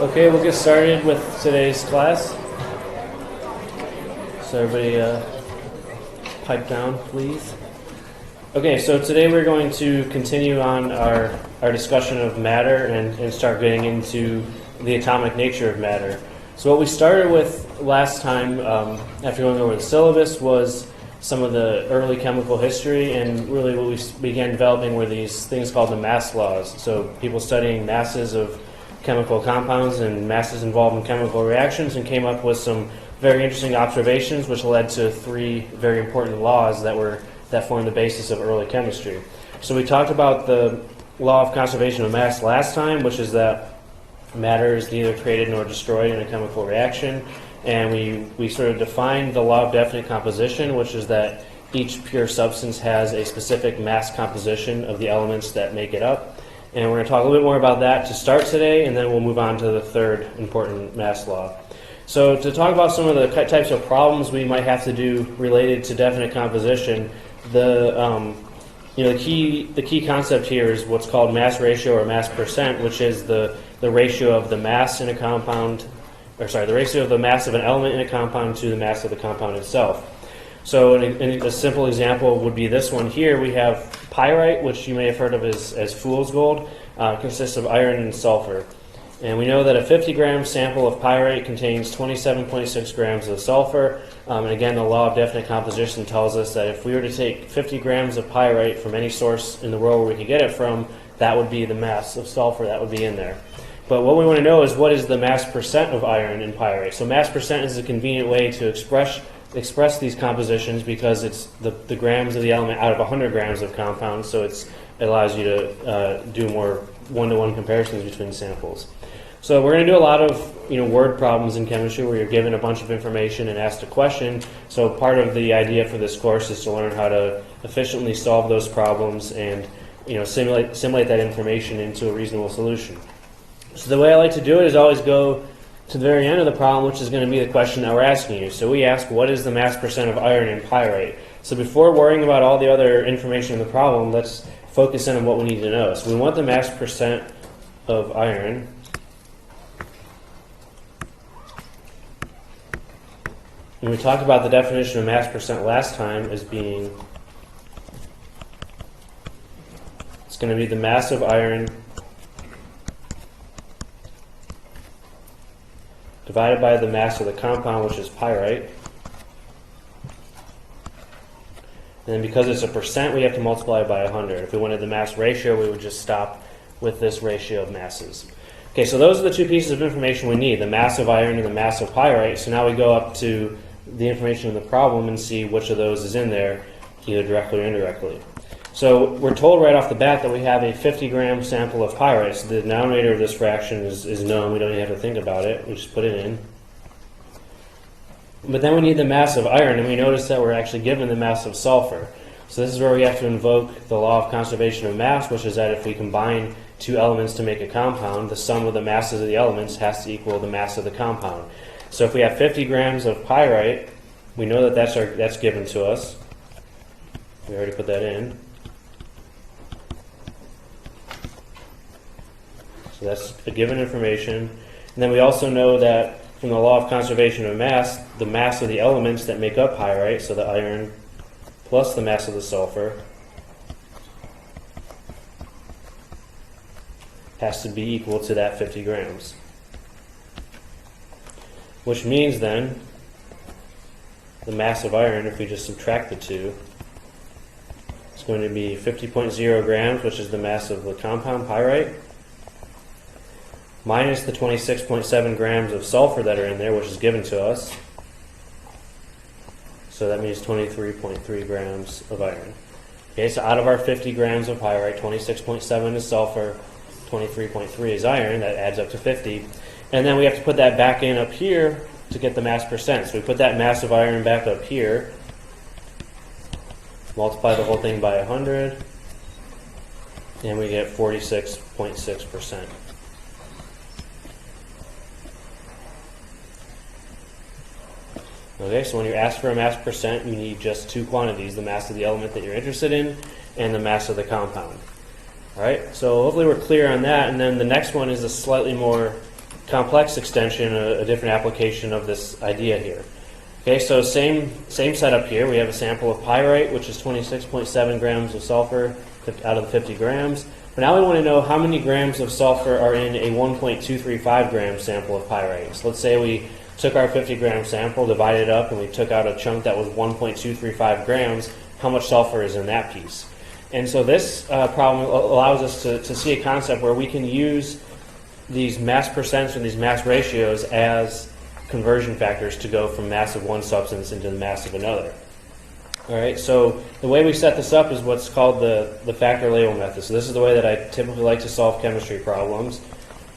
Okay, we'll get started with today's class. So everybody pipe down, please. Okay, so today we're going to continue on our discussion of matter and start getting into the atomic nature of matter. So what we started with last time, after going over the syllabus, was some of the early chemical history, and really what we began developing were these things called the mass laws. So people studying masses of chemical compounds and masses involved in chemical reactions, and came up with some very interesting observations which led to three very important laws that formed the basis of early chemistry. So we talked about the law of conservation of mass last time, which is that matter is neither created nor destroyed in a chemical reaction. And we sort of defined the law of definite composition, which is that each pure substance has a specific mass composition of the elements that make it up. And we're going to talk a little bit more about that to start today, and then we'll move on to the third important mass law. So to talk about some of the types of problems we might have to do related to definite composition, the key concept here is what's called mass ratio or mass percent, which is the ratio of the mass in a compound, the ratio of the mass of an element in a compound to the mass of the compound itself. So a simple example would be this one here. We have pyrite, which you may have heard of as fool's gold, consists of iron and sulfur. And we know that a 50-gram sample of pyrite contains 27.6 grams of sulfur. And again, the law of definite composition tells us that if we were to take 50 grams of pyrite from any source in the world where we could get it from, that would be the mass of sulfur that would be in there. But what we want to know is what is the mass percent of iron in pyrite. So mass percent is a convenient way to express these compositions because it's the grams of the element out of 100 grams of compound, so it allows you to do more one-to-one comparisons between samples. So we're going to do a lot of word problems in chemistry where you're given a bunch of information and asked a question. So part of the idea for this course is to learn how to efficiently solve those problems and simulate that information into a reasonable solution. So the way I like to do it is always go to the very end of the problem, which is going to be the question that we're asking you. So we ask, what is the mass percent of iron in pyrite? So before worrying about all the other information in the problem, let's focus in on what we need to know. So we want the mass percent of iron. And we talked about the definition of mass percent last time as being, it's going to be the mass of iron divided by the mass of the compound, which is pyrite. And then because it's a percent, we have to multiply it by 100. If we wanted the mass ratio, we would just stop with this ratio of masses. Okay, so those are the two pieces of information we need, the mass of iron and the mass of pyrite. So now we go up to the information in the problem and see which of those is in there, either directly or indirectly. So we're told right off the bat that we have a 50-gram sample of pyrite. So the denominator of this fraction is known. We don't even have to think about it. We just put it in. But then we need the mass of iron, and we notice that we're actually given the mass of sulfur. So this is where we have to invoke the law of conservation of mass, which is that if we combine two elements to make a compound, the sum of the masses of the elements has to equal the mass of the compound. So if we have 50 grams of pyrite, we know that that's given to us. We already put that in. So that's a given information. And then we also know that from the law of conservation of mass, the mass of the elements that make up pyrite, so the iron plus the mass of the sulfur, has to be equal to that 50 grams. Which means then the mass of iron, if we just subtract the two, it's going to be 50.0 grams, which is the mass of the compound pyrite, minus the 26.7 grams of sulfur that are in there, which is given to us. So that means 23.3 grams of iron. Okay, so out of our 50 grams of pyrite, 26.7 is sulfur, 23.3 is iron. That adds up to 50. And then we have to put that back in up here to get the mass percent. So we put that mass of iron back up here, multiply the whole thing by 100, and we get 46.6%. Okay, so when you ask for a mass percent, you need just two quantities, the mass of the element that you're interested in and the mass of the compound. All right, so hopefully we're clear on that. And then the next one is a slightly more complex extension, a different application of this idea here. Okay, so same setup here. We have a sample of pyrite, which is 26.7 grams of sulfur out of the 50 grams. But now we want to know how many grams of sulfur are in a 1.235 gram sample of pyrite. So let's say we took our 50 gram sample, divided it up, and we took out a chunk that was 1.235 grams. How much sulfur is in that piece? And so this problem allows us to see a concept where we can use these mass percents or these mass ratios as conversion factors to go from mass of one substance into the mass of another. All right, so the way we set this up is what's called the factor label method. So this is the way that I typically like to solve chemistry problems.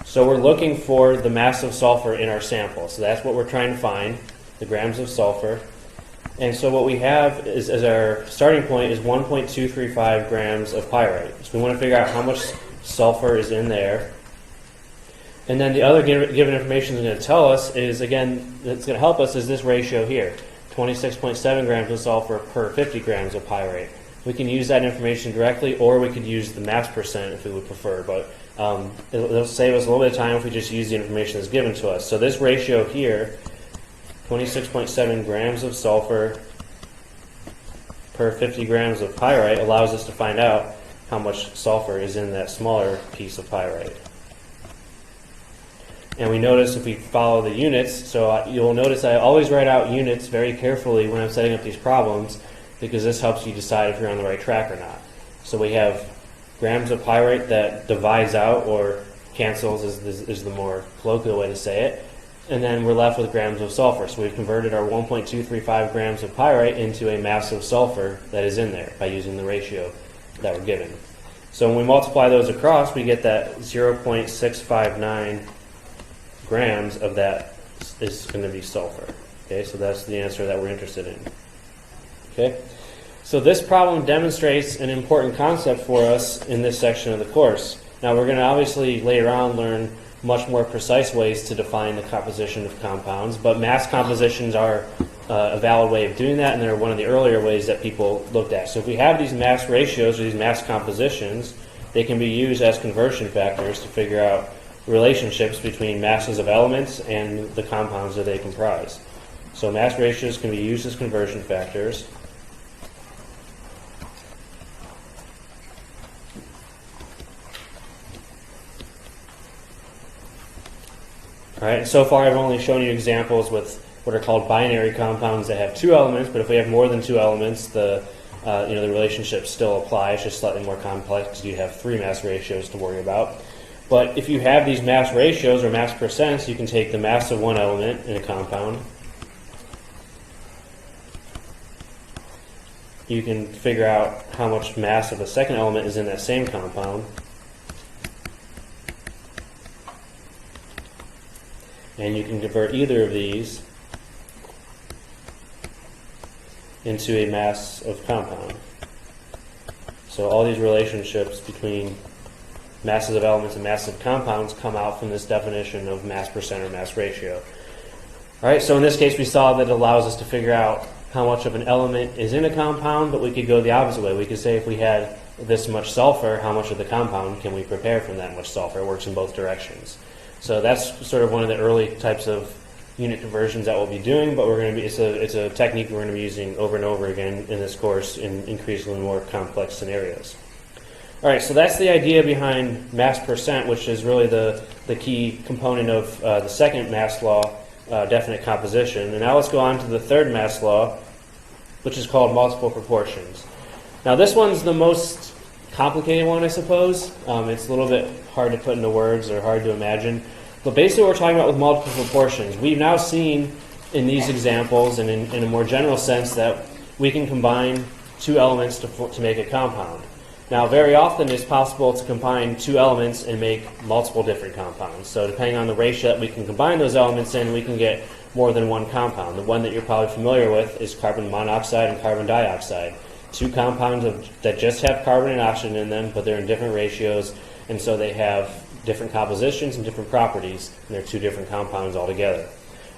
So we're looking for the mass of sulfur in our sample. So that's what we're trying to find, the grams of sulfur. And so what we have is, as our starting point, is 1.235 grams of pyrite. So we want to figure out how much sulfur is in there. And then the other given information is going to tell us is, again, that's going to help us is this ratio here, 26.7 grams of sulfur per 50 grams of pyrite. We can use that information directly, or we could use the mass percent if we would prefer, but it'll save us a little bit of time if we just use the information that's given to us. So this ratio here, 26.7 grams of sulfur per 50 grams of pyrite, allows us to find out how much sulfur is in that smaller piece of pyrite. And we notice if we follow the units, so you'll notice I always write out units very carefully when I'm setting up these problems, because this helps you decide if you're on the right track or not. So we have grams of pyrite that divides out or cancels is the more colloquial way to say it. And then we're left with grams of sulfur. So we've converted our 1.235 grams of pyrite into a mass of sulfur that is in there by using the ratio that we're given. So when we multiply those across, we get that 0.659 grams of that is going to be sulfur. Okay, so that's the answer that we're interested in. Okay, so this problem demonstrates an important concept for us in this section of the course. Now we're going to obviously later on learn much more precise ways to define the composition of compounds, but mass compositions are a valid way of doing that, and they're one of the earlier ways that people looked at. So if we have these mass ratios or these mass compositions, they can be used as conversion factors to figure out relationships between masses of elements and the compounds that they comprise. So mass ratios can be used as conversion factors. All right, so far I've only shown you examples with what are called binary compounds that have two elements, but if we have more than two elements, the relationships still apply. It's just slightly more complex because you have three mass ratios to worry about. But if you have these mass ratios or mass percents, you can take the mass of one element in a compound. You can figure out how much mass of a second element is in that same compound. And you can convert either of these into a mass of compound. So all these relationships between masses of elements and masses of compounds come out from this definition of mass percent or mass ratio. All right, so in this case we saw that it allows us to figure out how much of an element is in a compound, but we could go the opposite way. We could say if we had this much sulfur, how much of the compound can we prepare from that much sulfur? It works in both directions. So that's sort of one of the early types of unit conversions that we'll be doing, but it's a technique we're going to be using over and over again in this course in increasingly more complex scenarios. All right, so that's the idea behind mass percent, which is really the key component of the second mass law, definite composition. And now let's go on to the third mass law, which is called multiple proportions. Now this one's the most complicated one, I suppose. It's a little bit hard to put into words or hard to imagine. But basically what we're talking about with multiple proportions, we've now seen in these examples and in a more general sense that we can combine two elements to make a compound. Now, very often it's possible to combine two elements and make multiple different compounds. So depending on the ratio that we can combine those elements in, we can get more than one compound. The one that you're probably familiar with is carbon monoxide and carbon dioxide. Two compounds that just have carbon and oxygen in them, but they're in different ratios, and so they have different compositions and different properties, and they're two different compounds altogether.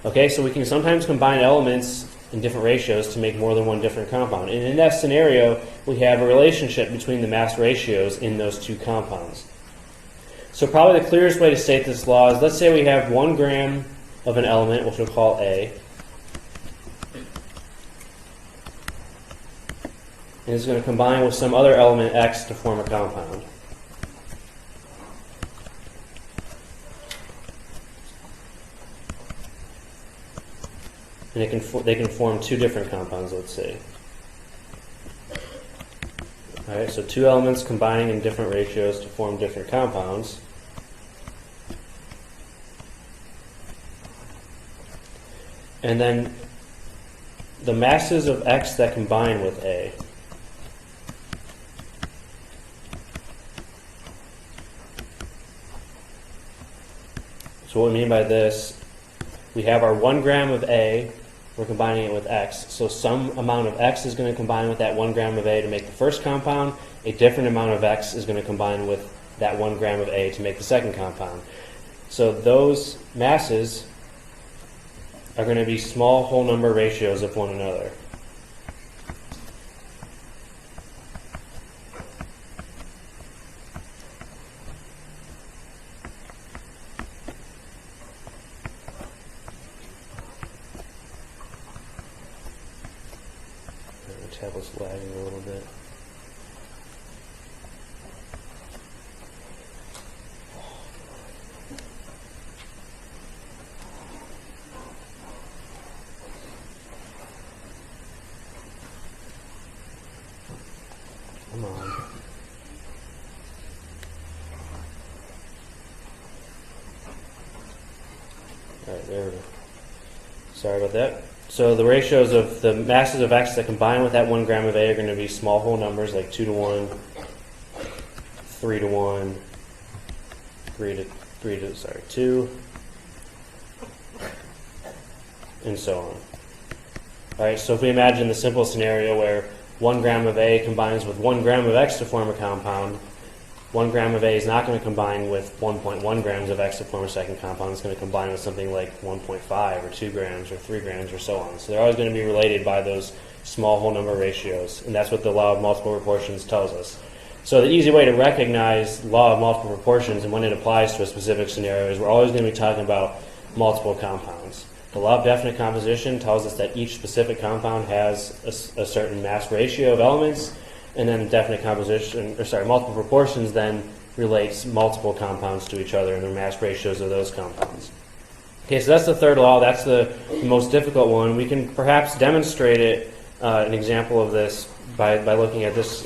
Okay, so we can sometimes combine elements in different ratios to make more than one different compound. And in that scenario, we have a relationship between the mass ratios in those two compounds. So probably the clearest way to state this law is, let's say we have 1 gram of an element, which we'll call A. And it's going to combine with some other element X to form a compound. And they can form 2 different compounds, let's say. All right, so 2 elements combining in different ratios to form different compounds. And then the masses of X that combine with A. So what we mean by this, we have our 1 gram of A, we're combining it with X. So some amount of X is going to combine with that 1 gram of A to make the first compound. A different amount of X is going to combine with that 1 gram of A to make the second compound. So those masses are going to be small whole number ratios of one another. The tablet's lagging a little bit. Come on. Alright, there we go. Sorry about that. So the ratios of the masses of X that combine with that 1 gram of A are going to be small whole numbers like 2 to 1, 3 to 1, 2, and so on. Alright, so if we imagine the simple scenario where 1 gram of A combines with 1 gram of X to form a compound, 1 gram of A is not going to combine with 1.1 grams of X to form a second compound. It's going to combine with something like 1.5 or 2 grams or 3 grams or so on. So they're always going to be related by those small whole number ratios, and that's what the law of multiple proportions tells us. So the easy way to recognize law of multiple proportions and when it applies to a specific scenario is we're always going to be talking about multiple compounds. The law of definite composition tells us that each specific compound has a certain mass ratio of elements, and then definite composition, multiple proportions then relates multiple compounds to each other and the mass ratios of those compounds. Okay, so that's the third law. That's the most difficult one. We can perhaps demonstrate it, an example of this, by looking at this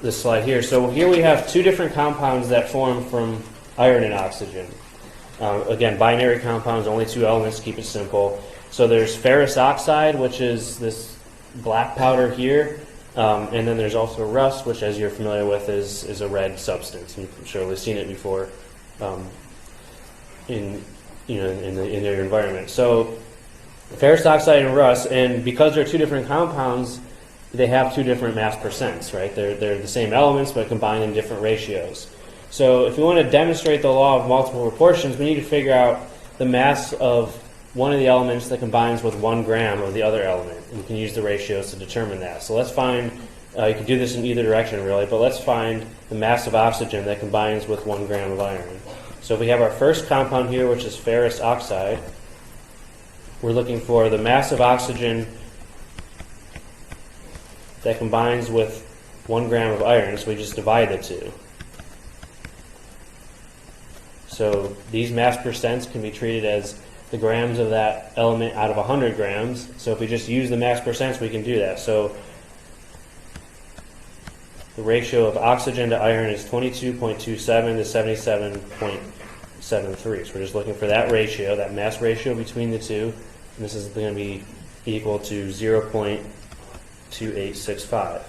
this slide here. So here we have 2 different compounds that form from iron and oxygen. Again, binary compounds, only 2 elements, keep it simple. So there's ferrous oxide, which is this black powder here. And then there's also rust, which, as you're familiar with, is a red substance. You've surely seen it before in your environment. So ferrous oxide and rust, and because they're 2 different compounds, they have 2 different mass percents, right? They're the same elements, but combined in different ratios. So if we want to demonstrate the law of multiple proportions, we need to figure out the mass of one of the elements that combines with 1 gram of the other element. And you can use the ratios to determine that. So let's find, you can do this in either direction really, but let's find the mass of oxygen that combines with 1 gram of iron. So if we have our first compound here, which is ferrous oxide, we're looking for the mass of oxygen that combines with 1 gram of iron, so we just divide the 2. So these mass percents can be treated as the grams of that element out of 100 grams. So if we just use the mass percents, we can do that. So the ratio of oxygen to iron is 22.27 to 77.73. So we're just looking for that ratio, that mass ratio between the 2. And this is going to be equal to 0.2865.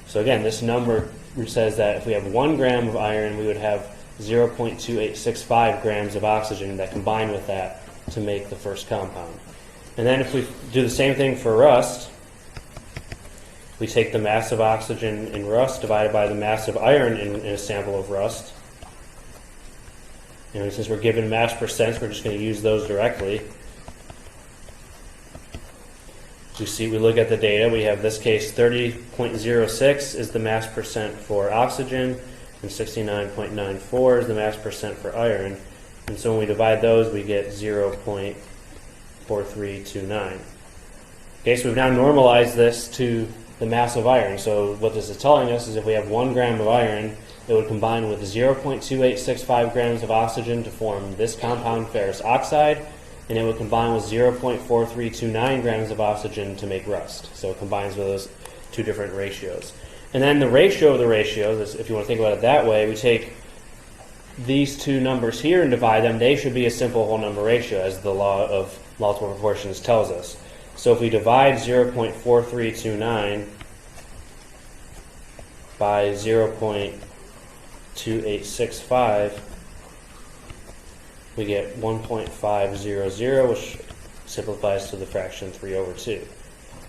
So again, this number says that if we have 1 gram of iron, we would have 0.2865 grams of oxygen that combine with that to make the first compound. And then if we do the same thing for rust, we take the mass of oxygen in rust divided by the mass of iron in a sample of rust. And since we're given mass percents, we're just going to use those directly. We look at the data, we have this case 30.06 is the mass percent for oxygen, and 69.94 is the mass percent for iron. And so when we divide those, we get 0.4329. Okay, so we've now normalized this to the mass of iron. So what this is telling us is if we have 1 gram of iron, it would combine with 0.2865 grams of oxygen to form this compound, ferrous oxide, and it would combine with 0.4329 grams of oxygen to make rust. So it combines with those two different ratios. And then the ratio of the ratios, if you want to think about it that way, we take these two numbers here and divide them. They should be a simple whole number ratio, as the law of multiple proportions tells us. So if we divide 0.4329 by 0.2865, we get 1.500, which simplifies to the fraction 3 over 2.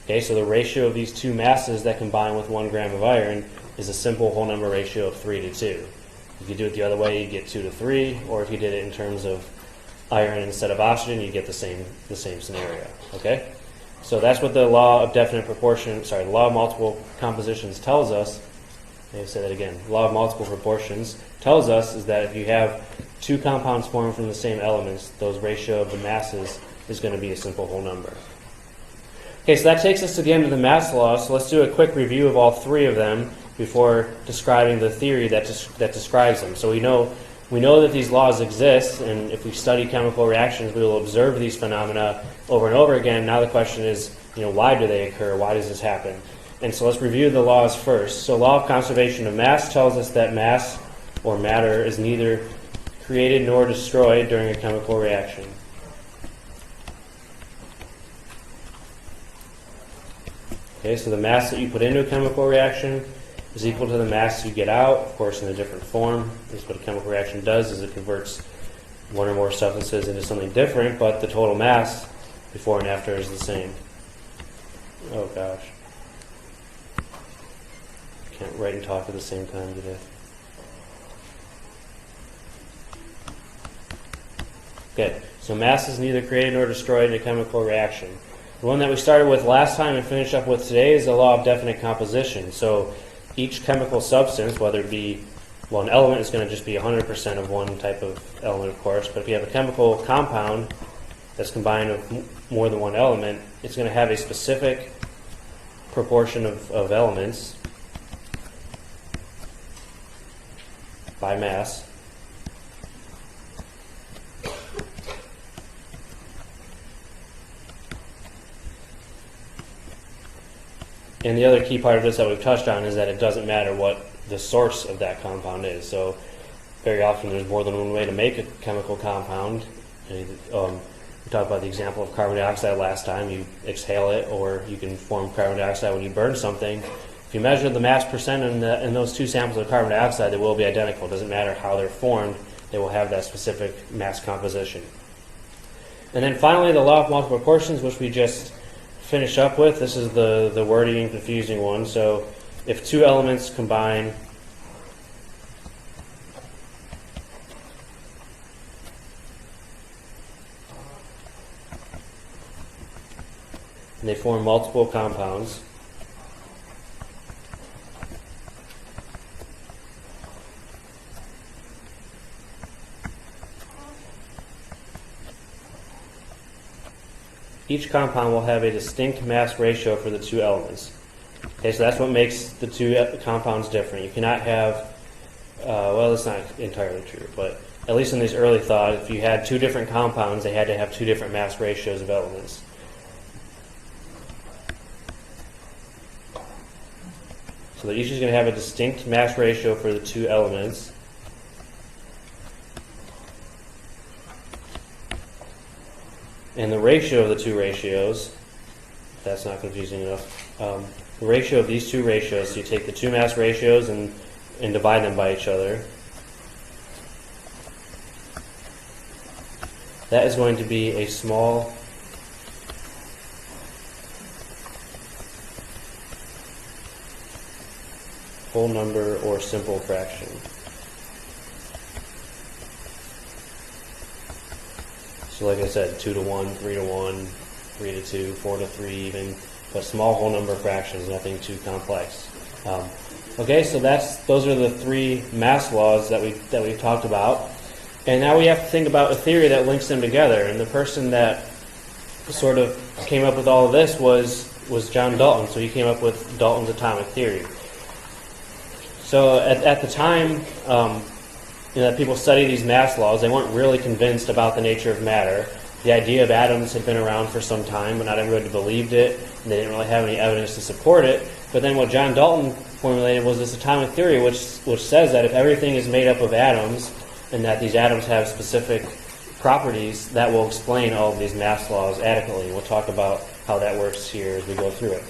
Okay, so the ratio of these two masses that combine with 1 gram of iron is a simple whole number ratio of 3 to 2. If you do it the other way, you get 2 to 3, or if you did it in terms of iron instead of oxygen, you get the same scenario. Okay, so that's what the law of definite proportion, the law of multiple compositions tells us. Let me say that again. The law of multiple proportions tells us is that if you have two compounds formed from the same elements, those ratio of the masses is going to be a simple whole number. Okay, so that takes us to the end of the mass laws. So let's do a quick review of all three of them before describing the theory that describes them. So we know that these laws exist, and if we study chemical reactions, we will observe these phenomena over and over again. Now the question is, why do they occur? Why does this happen? And so let's review the laws first. So law of conservation of mass tells us that mass or matter is neither created nor destroyed during a chemical reaction. Okay, so the mass that you put into a chemical reaction is equal to the mass you get out, of course in a different form. This is what a chemical reaction does, is it converts one or more substances into something different, but the total mass before and after is the same. Oh gosh. Can't write and talk at the same time today. Okay, so mass is neither created nor destroyed in a chemical reaction. The one that we started with last time and finish up with today is the law of definite composition. So each chemical substance, whether it be, an element is going to just be 100% of one type of element, of course, but if you have a chemical compound that's combined of more than one element, it's going to have a specific proportion of elements by mass. And the other key part of this that we've touched on is that it doesn't matter what the source of that compound is. So very often there's more than one way to make a chemical compound. We talked about the example of carbon dioxide last time. You exhale it, or you can form carbon dioxide when you burn something. If you measure the mass percent in those two samples of carbon dioxide, they will be identical. It doesn't matter how they're formed. They will have that specific mass composition. And then finally, the law of multiple proportions, which we just finish up with. This is the wordy and confusing one. So if two elements combine and they form multiple compounds, each compound will have a distinct mass ratio for the two elements. Okay, so that's what makes the two compounds different. You cannot have, that's not entirely true, but at least in this early thought, if you had two different compounds, they had to have two different mass ratios of elements. So that each is going to have a distinct mass ratio for the two elements. And the ratio of the two ratios, if that's not confusing enough, the ratio of these two ratios, so you take the two mass ratios and divide them by each other. That is going to be a small whole number or simple fraction. So like I said, 2 to 1, 3 to 1, 3 to 2, 4 to 3 even, but small whole number fractions, nothing too complex. Okay, so those are the three mass laws that we've talked about. And now we have to think about a theory that links them together. And the person that sort of came up with all of this was John Dalton. So he came up with Dalton's atomic theory. So at the time that people studied these mass laws, they weren't really convinced about the nature of matter. The idea of atoms had been around for some time, but not everybody believed it, and they didn't really have any evidence to support it. But then what John Dalton formulated was this atomic theory, which says that if everything is made up of atoms, and that these atoms have specific properties, that will explain all of these mass laws adequately. We'll talk about how that works here as we go through it.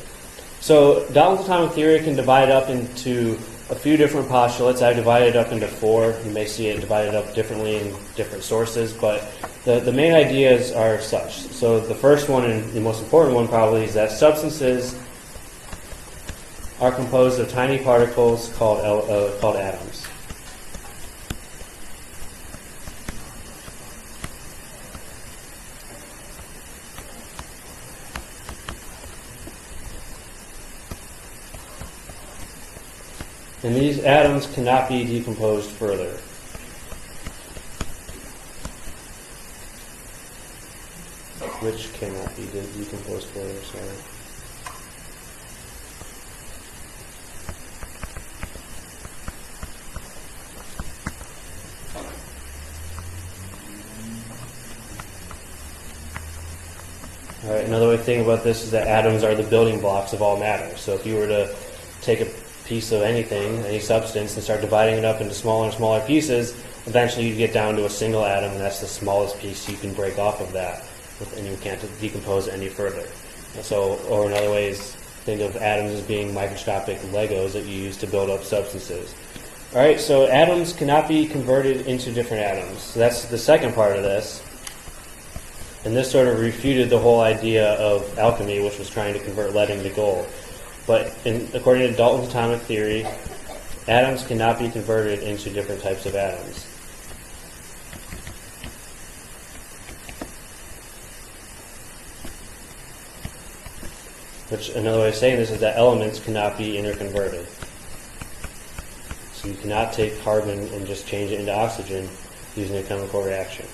So Dalton's atomic theory can divide up into a few different postulates. I've divided it up into four. You may see it divided up differently in different sources, but the main ideas are such. So the first one, and the most important one probably, is that substances are composed of tiny particles called atoms. And these atoms cannot be decomposed further. Which cannot be decomposed further, sorry. All right, another way to think about this is that atoms are the building blocks of all matter. So if you were to take a piece of anything, any substance, and start dividing it up into smaller and smaller pieces, eventually you get down to a single atom, and that's the smallest piece you can break off of that, and you can't decompose it any further. And so, or in other ways, think of atoms as being microscopic Legos that you use to build up substances. All right, so atoms cannot be converted into different atoms. So that's the second part of this. And this sort of refuted the whole idea of alchemy, which was trying to convert lead into gold. But according to Dalton's atomic theory, atoms cannot be converted into different types of atoms. Which, another way of saying this is that elements cannot be interconverted. So you cannot take carbon and just change it into oxygen using a chemical reaction.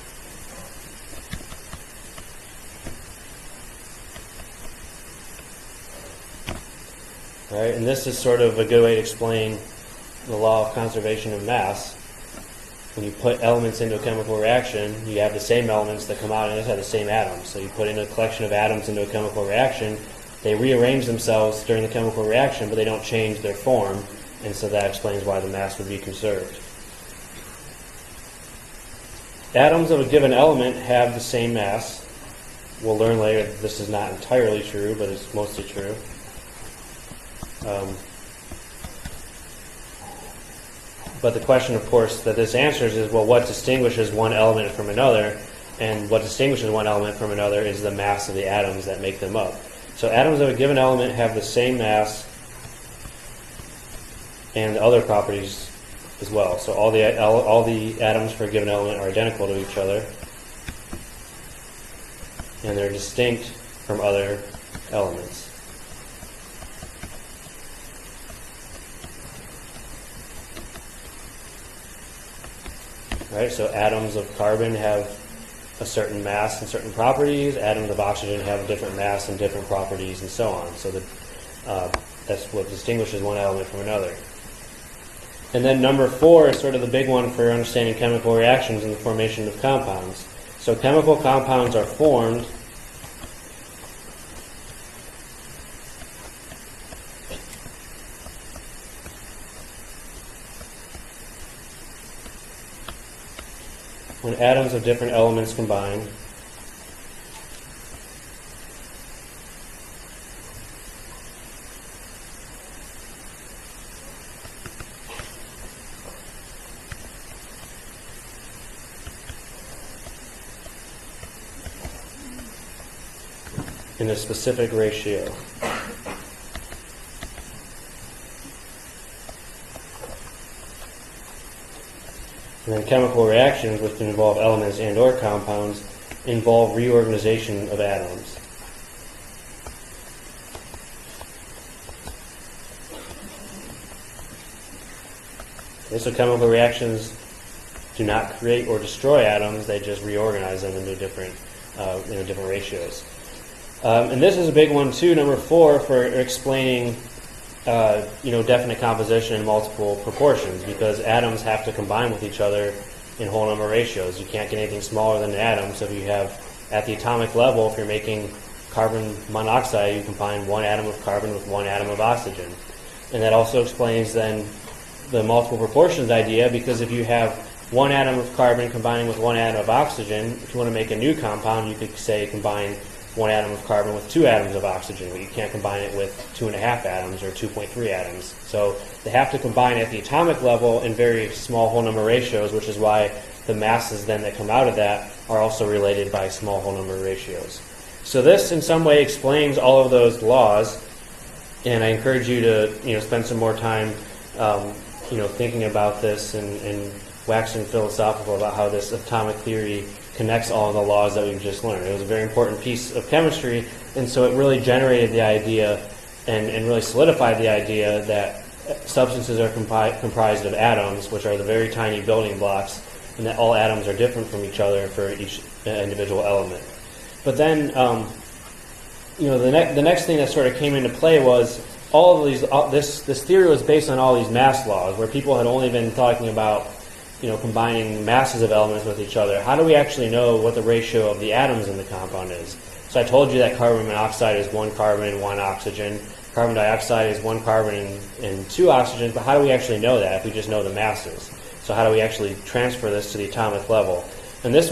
All right, and this is sort of a good way to explain the law of conservation of mass. When you put elements into a chemical reaction, you have the same elements that come out and just have the same atoms. So you put in a collection of atoms into a chemical reaction, they rearrange themselves during the chemical reaction, but they don't change their form, and so that explains why the mass would be conserved. Atoms of a given element have the same mass. We'll learn later that this is not entirely true, but it's mostly true. But the question, of course, that this answers is, well, what distinguishes one element from another? And what distinguishes one element from another is the mass of the atoms that make them up. So atoms of a given element have the same mass and other properties as well. So all the atoms for a given element are identical to each other, and they're distinct from other elements. Right, so atoms of carbon have a certain mass and certain properties. Atoms of oxygen have a different mass and different properties, and so on. So that's what distinguishes one element from another. And then number 4 is sort of the big one for understanding chemical reactions and the formation of compounds. So chemical compounds are formed when atoms of different elements combine. In a specific ratio. And then chemical reactions, which can involve elements and or compounds, involve reorganization of atoms. Okay, so chemical reactions do not create or destroy atoms; they just reorganize them into different ratios. And this is a big one too, number 4, for explaining definite composition in multiple proportions, because atoms have to combine with each other in whole number ratios. You can't get anything smaller than an atom. So if you have, at the atomic level, if you're making carbon monoxide, you combine one atom of carbon with one atom of oxygen. And that also explains then the multiple proportions idea, because if you have one atom of carbon combining with one atom of oxygen, if you want to make a new compound, you could say combine one atom of carbon with 2 atoms of oxygen, but you can't combine it with 2.5 atoms or 2.3 atoms. So they have to combine at the atomic level in very small whole number ratios, which is why the masses then that come out of that are also related by small whole number ratios. So this in some way explains all of those laws, and I encourage you to spend some more time thinking about this and waxing philosophical about how this atomic theory connects all of the laws that we've just learned. It was a very important piece of chemistry, and so it really generated the idea and really solidified the idea that substances are comprised of atoms, which are the very tiny building blocks, and that all atoms are different from each other for each individual element. But then, the next thing that sort of came into play was all of these. This theory was based on all these mass laws, where people had only been talking about combining masses of elements with each other. How do we actually know what the ratio of the atoms in the compound is? So I told you that carbon monoxide is 1 carbon and 1 oxygen. Carbon dioxide is 1 carbon and 2 oxygens, but how do we actually know that if we just know the masses? So how do we actually transfer this to the atomic level? And this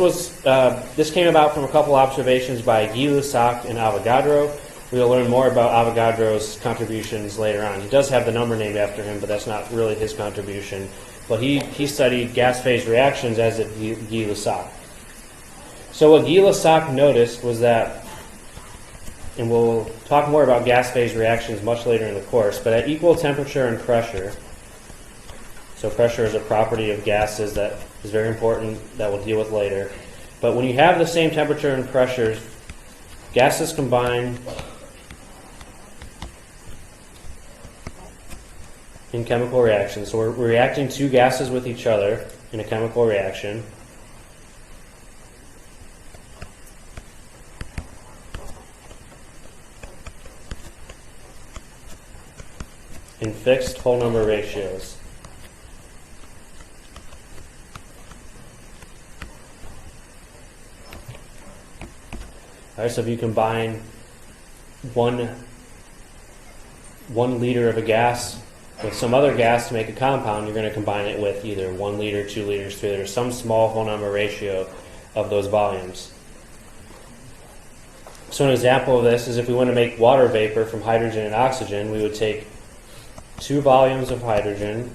came about from a couple observations by Gay-Lussac and Avogadro. We'll learn more about Avogadro's contributions later on. He does have the number named after him, but that's not really his contribution. But he studied gas phase reactions, as did Gay-Lussac. So what Gay-Lussac noticed was that, and we'll talk more about gas phase reactions much later in the course, but at equal temperature and pressure, so pressure is a property of gases that is very important that we'll deal with later. But when you have the same temperature and pressure, gases combine in chemical reactions. So we're reacting 2 gases with each other in a chemical reaction. In fixed whole number ratios. All right, so if you combine one liter of a gas with some other gas to make a compound, you're going to combine it with either 1 liter, 2 liters, 3 liters, some small whole number ratio of those volumes. So an example of this is if we want to make water vapor from hydrogen and oxygen, we would take 2 volumes of hydrogen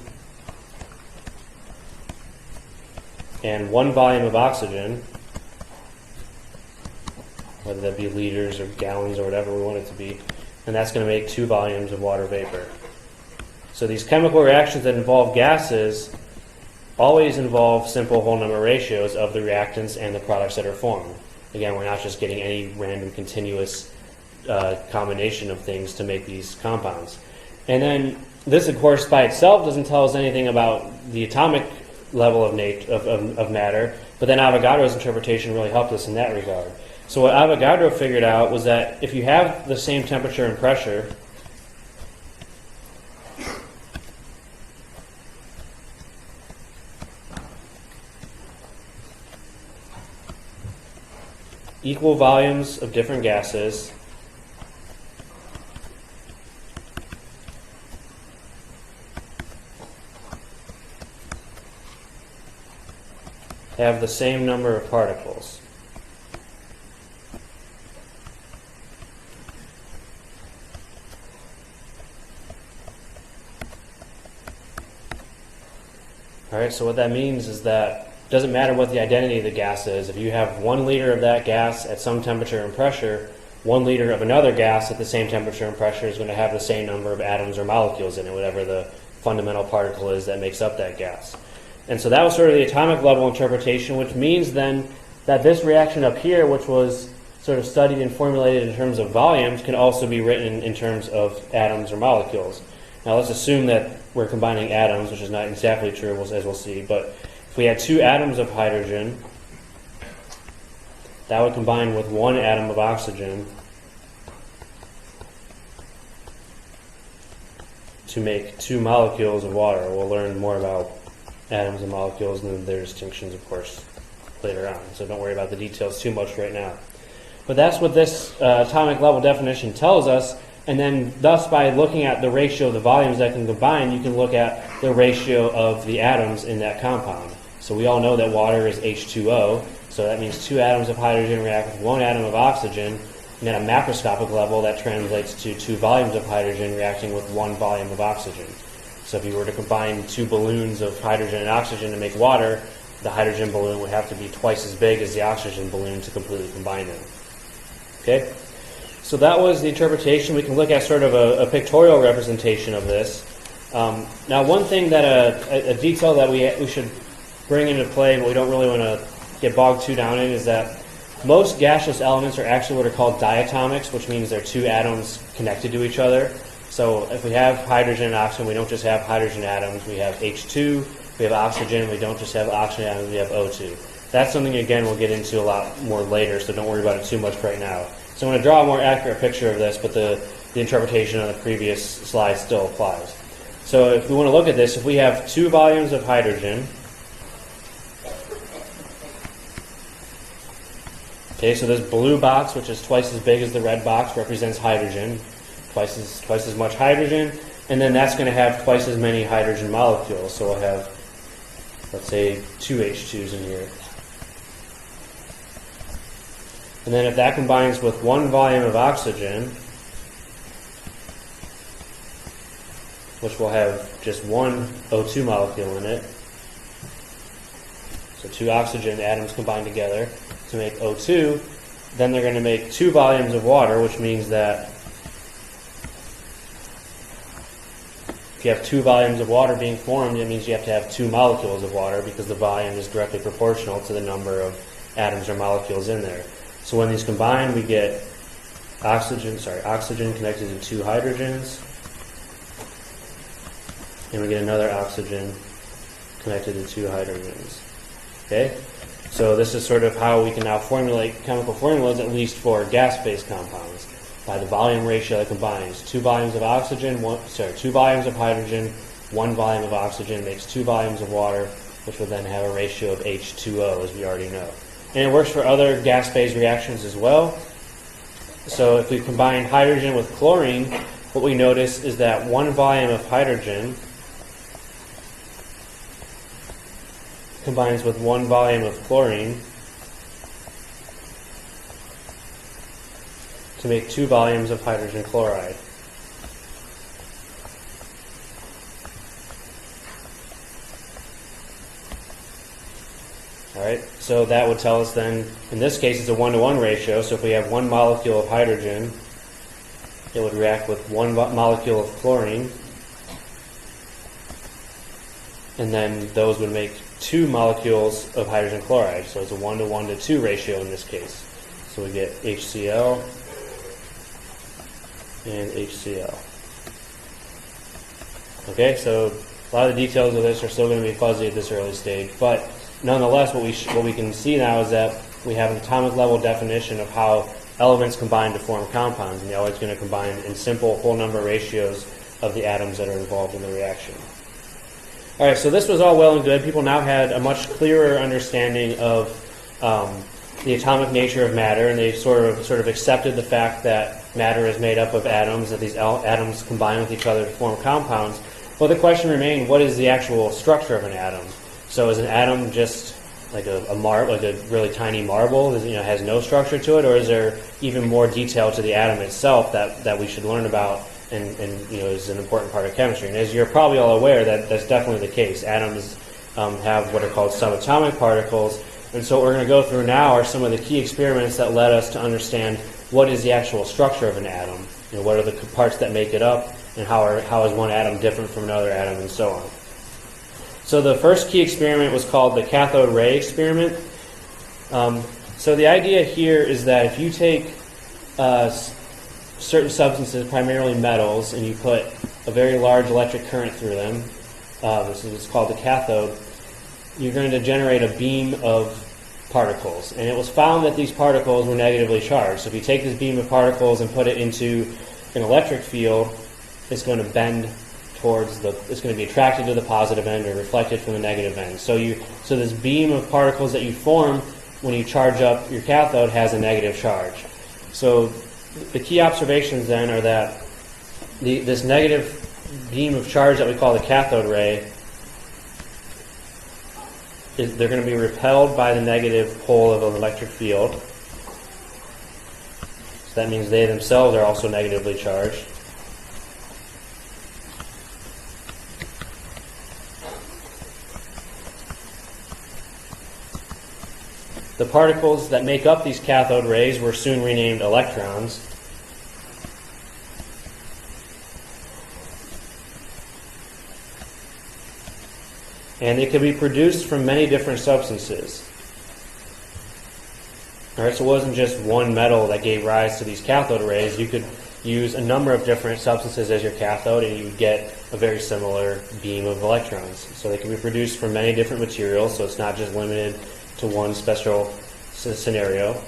and 1 volume of oxygen, whether that be liters or gallons or whatever we want it to be, and that's going to make 2 volumes of water vapor. So these chemical reactions that involve gases always involve simple whole number ratios of the reactants and the products that are formed. Again, we're not just getting any random continuous combination of things to make these compounds. And then this, of course, by itself doesn't tell us anything about the atomic level of matter, but then Avogadro's interpretation really helped us in that regard. So what Avogadro figured out was that if you have the same temperature and pressure, equal volumes of different gases, have the same number of particles. All right, so what that means is that it doesn't matter what the identity of the gas is. If you have 1 liter of that gas at some temperature and pressure, 1 liter of another gas at the same temperature and pressure is going to have the same number of atoms or molecules in it, whatever the fundamental particle is that makes up that gas. And so that was sort of the atomic level interpretation, which means then that this reaction up here, which was sort of studied and formulated in terms of volumes, can also be written in terms of atoms or molecules. Now let's assume that we're combining atoms, which is not exactly true, as we'll see. But if we had 2 atoms of hydrogen, that would combine with 1 atom of oxygen to make 2 molecules of water. We'll learn more about atoms and molecules and their distinctions, of course, later on. So don't worry about the details too much right now. But that's what this atomic level definition tells us. And then thus, by looking at the ratio of the volumes that can combine, you can look at the ratio of the atoms in that compound. So we all know that water is H2O. So that means 2 atoms of hydrogen react with 1 atom of oxygen. And at a macroscopic level, that translates to 2 volumes of hydrogen reacting with 1 volume of oxygen. So if you were to combine 2 balloons of hydrogen and oxygen to make water, the hydrogen balloon would have to be twice as big as the oxygen balloon to completely combine them. Okay? So that was the interpretation. We can look at sort of a pictorial representation of this. Now, one thing that a detail that we should bring into play, but we don't really want to get bogged too down in, is that most gaseous elements are actually what are called diatomics, which means they're 2 atoms connected to each other. So if we have hydrogen and oxygen, we don't just have hydrogen atoms. We have H2, we have oxygen, we don't just have oxygen atoms, we have O2. That's something, again, we'll get into a lot more later, so don't worry about it too much right now. So I'm going to draw a more accurate picture of this, but the interpretation on the previous slide still applies. So if we want to look at this, if we have 2 volumes of hydrogen, okay, so this blue box, which is twice as big as the red box, represents hydrogen, twice as much hydrogen, and then that's going to have twice as many hydrogen molecules. So we'll have, let's say, 2 H2s in here. And then if that combines with 1 volume of oxygen, which will have just 1 O2 molecule in it, so 2 oxygen atoms combined together to make O2, then they're going to make 2 volumes of water, which means that if you have 2 volumes of water being formed, it means you have to have 2 molecules of water because the volume is directly proportional to the number of atoms or molecules in there. So when these combine, we get oxygen connected to 2 hydrogens, and we get another oxygen connected to 2 hydrogens. Okay? So this is sort of how we can now formulate chemical formulas, at least for gas-based compounds, by the volume ratio that combines 2 volumes of oxygen, 2 volumes of hydrogen, 1 volume of oxygen makes 2 volumes of water, which will then have a ratio of H2O, as we already know. And it works for other gas-phase reactions as well. So if we combine hydrogen with chlorine, what we notice is that 1 volume of hydrogen combines with 1 volume of chlorine to make 2 volumes of hydrogen chloride. Alright, so that would tell us then, in this case, it's a 1-to-1 ratio, so if we have 1 molecule of hydrogen, it would react with 1 molecule of chlorine, and then those would make 2 molecules of hydrogen chloride, so it's a 1-to-1 to 2 ratio in this case. So we get HCl and HCl. Okay, so a lot of the details of this are still going to be fuzzy at this early stage, but nonetheless, what we can see now is that we have an atomic level definition of how elements combine to form compounds, and they're always going to combine in simple whole number ratios of the atoms that are involved in the reaction. All right, so this was all well and good. People now had a much clearer understanding of the atomic nature of matter, and they sort of accepted the fact that matter is made up of atoms, that these atoms combine with each other to form compounds. Well, the question remained: what is the actual structure of an atom? So is an atom just like a really tiny marble that has no structure to it, or is there even more detail to the atom itself that we should learn about and is an important part of chemistry? And as you're probably all aware, that's definitely the case. Atoms have what are called subatomic particles, and so what we're going to go through now are some of the key experiments that led us to understand what is the actual structure of an atom, what are the parts that make it up, and how is one atom different from another atom, and so on. So the first key experiment was called the cathode ray experiment. So the idea here is that if you take certain substances, primarily metals, and you put a very large electric current through them, this is what's called the cathode, you're going to generate a beam of particles. And it was found that these particles were negatively charged. So if you take this beam of particles and put it into an electric field, it's going to bend towards it's going to be attracted to the positive end or reflected from the negative end. So this beam of particles that you form when you charge up your cathode has a negative charge. So the key observations then are that this negative beam of charge that we call the cathode ray, they're going to be repelled by the negative pole of an electric field. So that means they themselves are also negatively charged. The particles that make up these cathode rays were soon renamed electrons. And they could be produced from many different substances. All right, so it wasn't just one metal that gave rise to these cathode rays. You could use a number of different substances as your cathode, and you would get a very similar beam of electrons. So they can be produced from many different materials, so it's not just limited to one special scenario.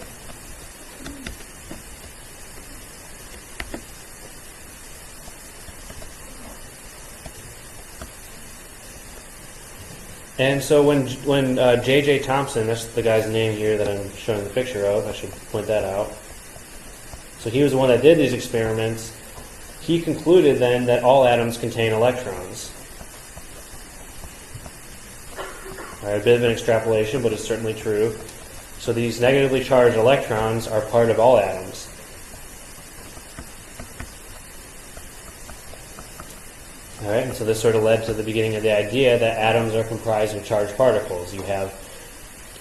And so when J.J. Thomson, that's the guy's name here that I'm showing the picture of, I should point that out. So he was the one that did these experiments. He concluded then that all atoms contain electrons. All right, a bit of an extrapolation, but it's certainly true. So these negatively charged electrons are part of all atoms. All right, and so this sort of led to the beginning of the idea that atoms are comprised of charged particles. You have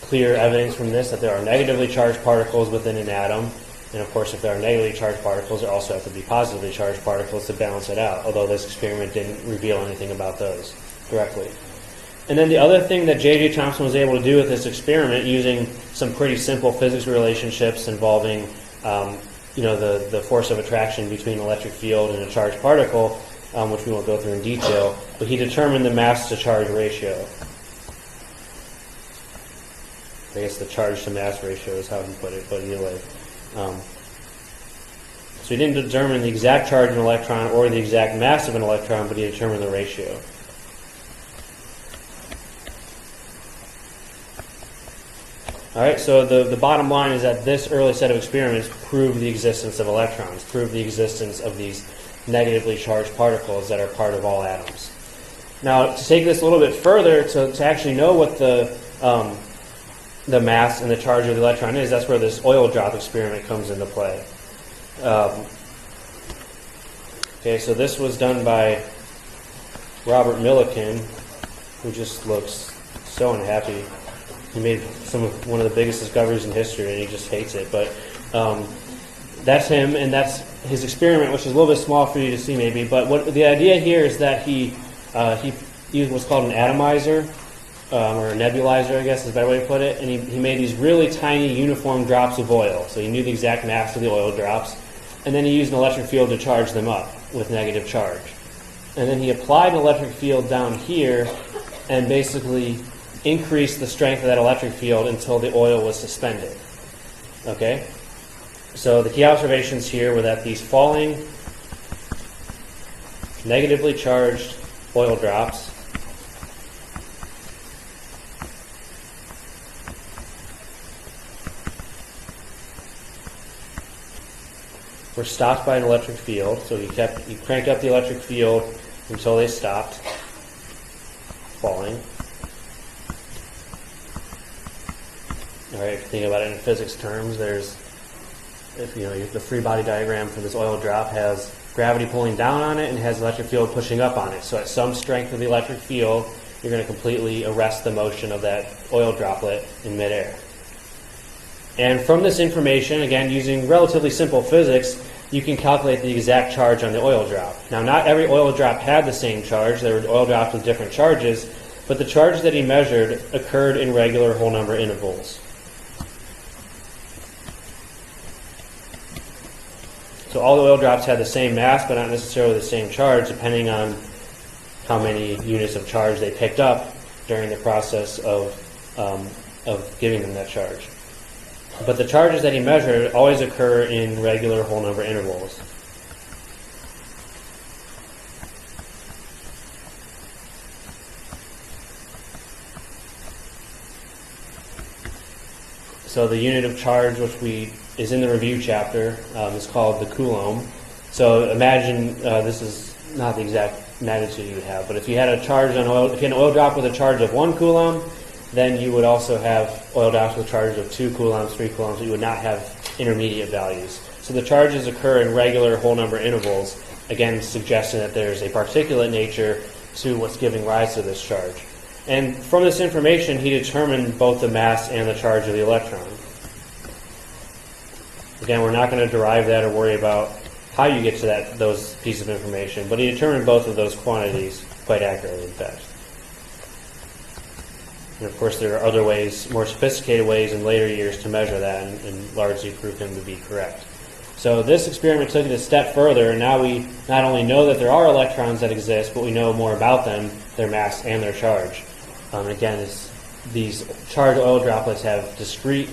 clear evidence from this that there are negatively charged particles within an atom. And of course, if there are negatively charged particles, there also have to be positively charged particles to balance it out, although this experiment didn't reveal anything about those directly. And then the other thing that J.J. Thomson was able to do with this experiment, using some pretty simple physics relationships involving the force of attraction between an electric field and a charged particle, which we won't go through in detail, but he determined the mass to charge ratio. I guess the charge to mass ratio is how he put it, but either way. So he didn't determine the exact charge of an electron or the exact mass of an electron, but he determined the ratio. All right, so the bottom line is that this early set of experiments proved the existence of electrons, proved the existence of these negatively charged particles that are part of all atoms. Now, to take this a little bit further, to actually know what the mass and the charge of the electron is, that's where this oil drop experiment comes into play. Okay, so this was done by Robert Millikan, who just looks so unhappy. He made one of the biggest discoveries in history, and he just hates it. But that's him, and that's his experiment, which is a little bit small for you to see maybe. But what the idea here is that he used what's called an atomizer, or a nebulizer, I guess is a better way to put it. And he made these really tiny uniform drops of oil. So he knew the exact mass of the oil drops. And then he used an electric field to charge them up with negative charge. And then he applied an electric field down here and basically increased the strength of that electric field until the oil was suspended. Okay? So the key observations here were that these falling, negatively charged oil drops were stopped by an electric field. So he cranked up the electric field until they stopped falling. All right, if you think about it in physics terms, the free body diagram for this oil drop has gravity pulling down on it and has electric field pushing up on it. So at some strength of the electric field, you're going to completely arrest the motion of that oil droplet in midair. And from this information, again, using relatively simple physics, you can calculate the exact charge on the oil drop. Now, not every oil drop had the same charge. There were oil drops with different charges, but the charge that he measured occurred in regular whole number intervals. So all the oil drops had the same mass, but not necessarily the same charge, depending on how many units of charge they picked up during the process of giving them that charge. But the charges that he measured always occur in regular whole number intervals. So the unit of charge, which is in the review chapter, is called the coulomb. So imagine this is not the exact magnitude you would have, but if you had a charge on oil, if you had an oil drop with a charge of 1 coulomb, then you would also have oil drops with charges of 2 coulombs, 3 coulombs. But you would not have intermediate values. So the charges occur in regular whole number intervals, again suggesting that there's a particulate nature to what's giving rise to this charge. And from this information, he determined both the mass and the charge of the electron. Again, we're not going to derive that or worry about how you get to those pieces of information, but he determined both of those quantities quite accurately, in fact. And of course, there are other ways, more sophisticated ways in later years to measure that and largely prove him to be correct. So this experiment took it a step further, and now we not only know that there are electrons that exist, but we know more about them, their mass and their charge. Again, these charged oil droplets have discrete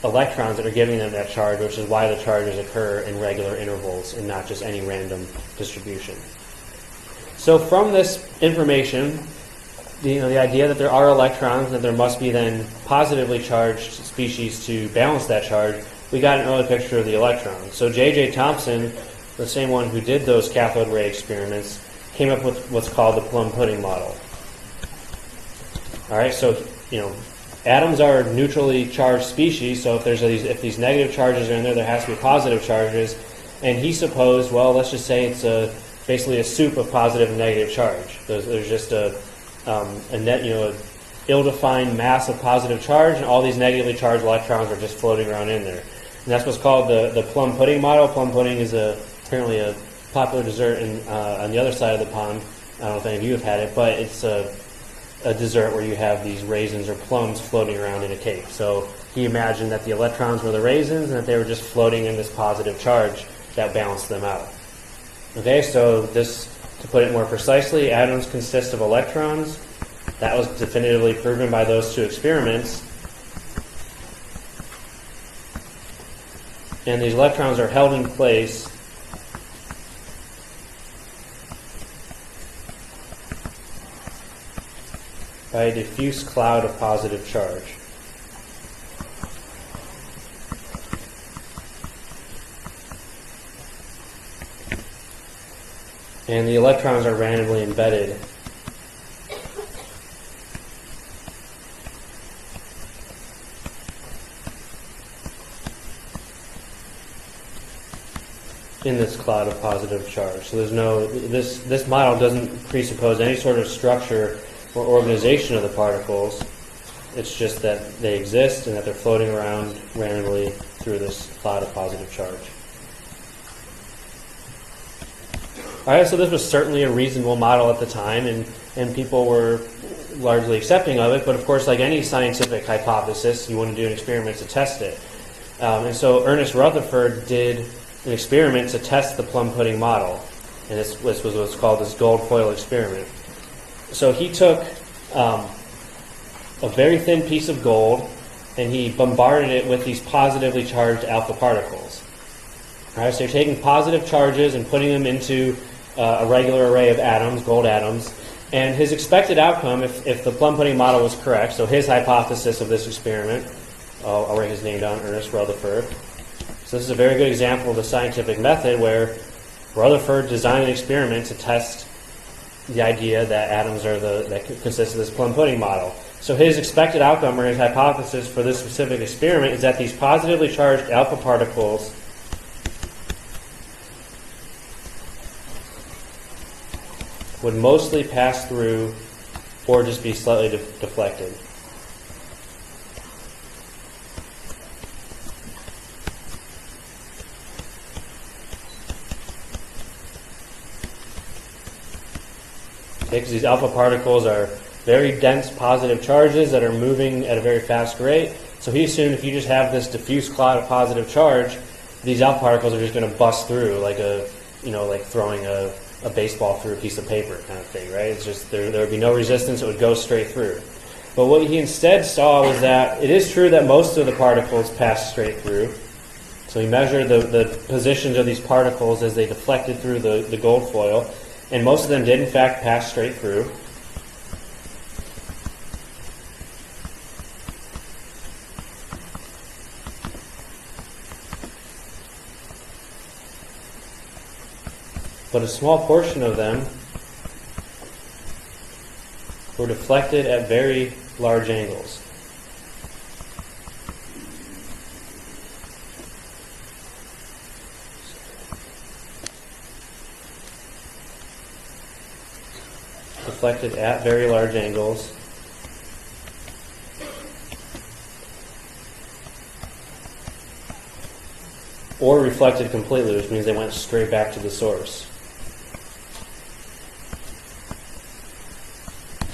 electrons that are giving them that charge, which is why the charges occur in regular intervals and not just any random distribution. So from this information, the idea that there are electrons, that there must be then positively charged species to balance that charge, we got an early picture of the electron. So J.J. Thomson, the same one who did those cathode ray experiments, came up with what's called the plum pudding model. All right, so atoms are neutrally charged species. So if these negative charges are in there, there has to be positive charges. And he supposed, well, let's just say it's basically a soup of positive and negative charge. There's just a ill-defined mass of positive charge, and all these negatively charged electrons are just floating around in there. And that's what's called the plum pudding model. Plum pudding is apparently a popular dessert on the other side of the pond. I don't know if any of you have had it, but it's a dessert where you have these raisins or plums floating around in a cake. So he imagined that the electrons were the raisins and that they were just floating in this positive charge that balanced them out. Okay, so this, to put it more precisely, atoms consist of electrons. That was definitively proven by those two experiments. And these electrons are held in place by a diffuse cloud of positive charge. And the electrons are randomly embedded in this cloud of positive charge. So there's this model doesn't presuppose any sort of structure or organization of the particles. It's just that they exist and that they're floating around randomly through this cloud of positive charge. All right, so this was certainly a reasonable model at the time, and people were largely accepting of it, but of course, like any scientific hypothesis, you want to do an experiment to test it. And so Ernest Rutherford did an experiment to test the plum pudding model, and this was what's called this gold foil experiment. So he took a very thin piece of gold, and he bombarded it with these positively charged alpha particles. All right, so you're taking positive charges and putting them into a regular array of atoms, gold atoms, and his expected outcome, if the plum pudding model was correct, so his hypothesis of this experiment, I'll write his name down, Ernest Rutherford. So this is a very good example of the scientific method where Rutherford designed an experiment to test the idea that atoms are that consist of this plum pudding model. So his expected outcome, or his hypothesis for this specific experiment, is that these positively charged alpha particles would mostly pass through or just be slightly deflected. Okay, because these alpha particles are very dense positive charges that are moving at a very fast rate. So he assumed if you just have this diffuse cloud of positive charge, these alpha particles are just going to bust through like like throwing a baseball through a piece of paper kind of thing, right? It's just there would be no resistance; it would go straight through. But what he instead saw was that it is true that most of the particles pass straight through. So he measured the positions of these particles as they deflected through the gold foil, and most of them did in fact pass straight through. But a small portion of them were deflected at very large angles. Deflected at very large angles. Or reflected completely, which means they went straight back to the source.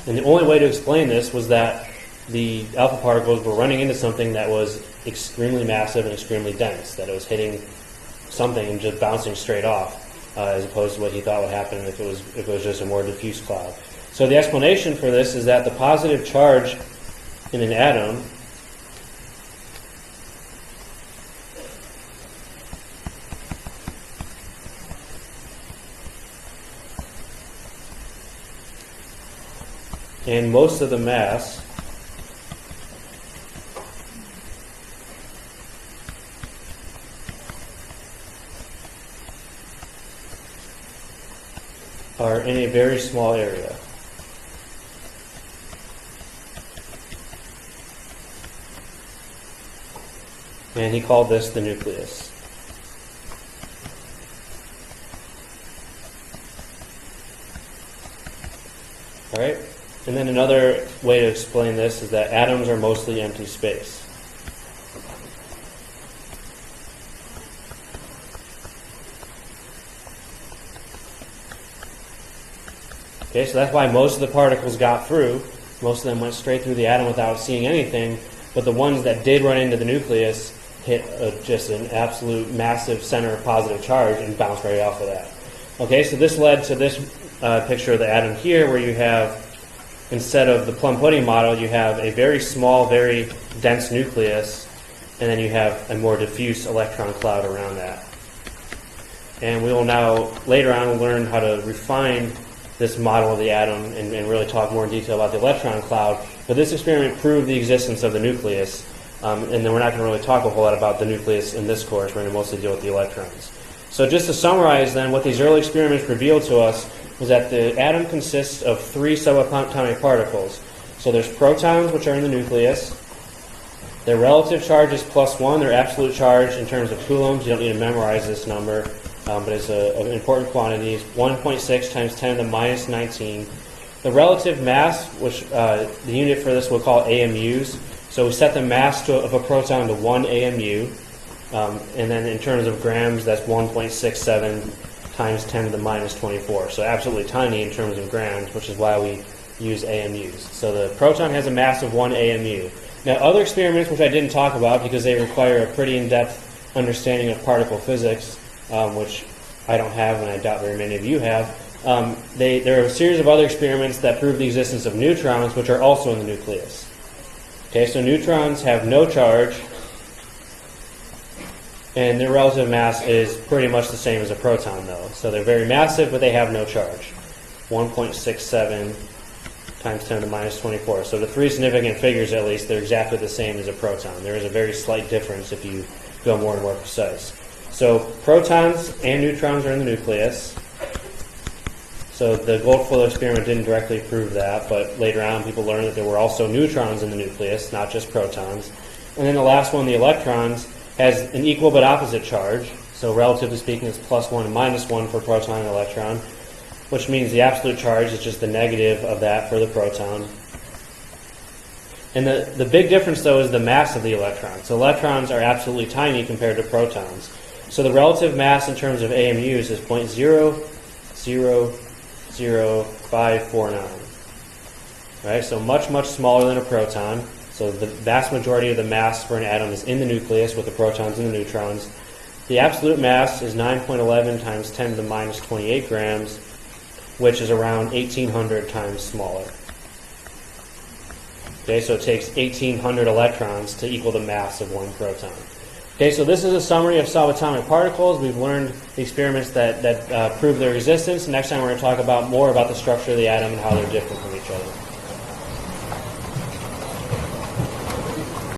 And the only way to explain this was that the alpha particles were running into something that was extremely massive and extremely dense, that it was hitting something and just bouncing straight off, as opposed to what he thought would happen if it was just a more diffuse cloud. So the explanation for this is that the positive charge in an atom and most of the mass are in a very small area. And he called this the nucleus. All right? And then another way to explain this is that atoms are mostly empty space. Okay, so that's why most of the particles got through. Most of them went straight through the atom without seeing anything, but the ones that did run into the nucleus hit just an absolute massive center of positive charge and bounced right off of that. Okay, so this led to this picture of the atom here, where you have, instead of the plum pudding model, you have a very small, very dense nucleus, and then you have a more diffuse electron cloud around that. And we will now, later on, learn how to refine this model of the atom and really talk more in detail about the electron cloud. But this experiment proved the existence of the nucleus, and then we're not going to really talk a whole lot about the nucleus in this course. We're going to mostly deal with the electrons. So just to summarize then, what these early experiments revealed to us was that the atom consists of 3 subatomic particles. So there's protons, which are in the nucleus. Their relative charge is +1. Their absolute charge in terms of coulombs, you don't need to memorize this number, but it's an important quantity. It's 1.6 times 10 to the minus 19. The relative mass, which the unit for this we'll call AMUs. So we set the mass of a proton to 1 AMU. And then in terms of grams, that's 1.67 times 10 to the minus 24. So absolutely tiny in terms of grams, which is why we use AMUs. So the proton has a mass of 1 AMU. Now, other experiments, which I didn't talk about because they require a pretty in-depth understanding of particle physics, which I don't have and I doubt very many of you have, there are a series of other experiments that prove the existence of neutrons, which are also in the nucleus. Okay, so neutrons have no charge, and their relative mass is pretty much the same as a proton, though. So they're very massive, but they have no charge. 1.67 times 10 to the minus 24. So the 3 significant figures, at least, they're exactly the same as a proton. There is a very slight difference if you go more and more precise. So protons and neutrons are in the nucleus. So the gold foil experiment didn't directly prove that, but later on people learned that there were also neutrons in the nucleus, not just protons. And then the last one, the electrons, has an equal but opposite charge. So relatively speaking, it's +1 and -1 for proton and electron, which means the absolute charge is just the negative of that for the proton. And the big difference, though, is the mass of the electrons. So electrons are absolutely tiny compared to protons. So the relative mass in terms of AMUs is 0.000549. Right? So much, much smaller than a proton. So the vast majority of the mass for an atom is in the nucleus with the protons and the neutrons. The absolute mass is 9.11 times 10 to the minus 28 grams, which is around 1,800 times smaller. Okay, so it takes 1,800 electrons to equal the mass of one proton. Okay, so this is a summary of subatomic particles. We've learned the experiments that prove their existence. Next time we're going to talk about more about the structure of the atom and how they're different from each other.